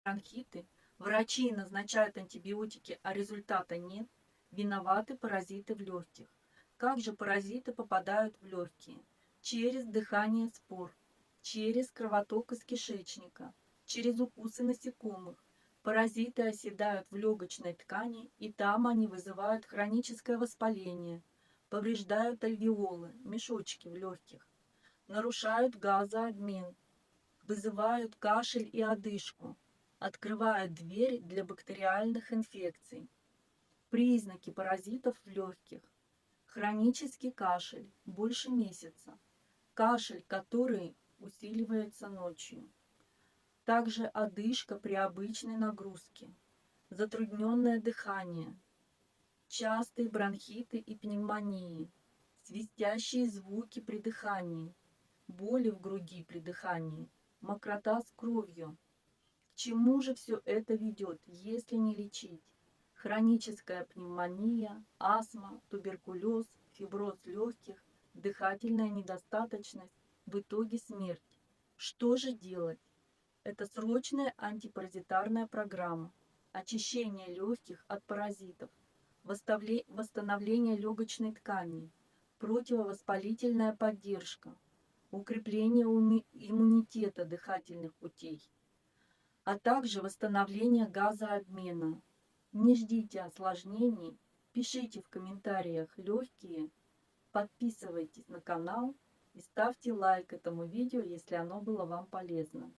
бронхиты, врачи назначают антибиотики, а результата нет, виноваты паразиты в легких. Как же паразиты попадают в легкие? Через дыхание спор, через кровоток из кишечника, через укусы насекомых. Паразиты оседают в легочной ткани, и там они вызывают хроническое воспаление, повреждают альвеолы, мешочки в легких, нарушают газообмен, вызывают кашель и одышку, открывают дверь для бактериальных инфекций. Признаки паразитов в легких. Хронический кашель больше месяца. Кашель, который усиливается ночью. Также одышка при обычной нагрузке. Затрудненное дыхание. Частые бронхиты и пневмонии. Свистящие звуки при дыхании. Боли в груди при дыхании. Мокрота с кровью. К чему же все это ведет, если не лечить? Хроническая пневмония, астма, туберкулез, фиброз легких, дыхательная недостаточность, в итоге смерть. Что же делать? Это срочная антипаразитарная программа, очищение легких от паразитов, восстановление легочной ткани, противовоспалительная поддержка, укрепление иммунитета дыхательных путей, а также восстановление газообмена. Не ждите осложнений, пишите в комментариях легкие, подписывайтесь на канал и ставьте лайк этому видео, если оно было вам полезно.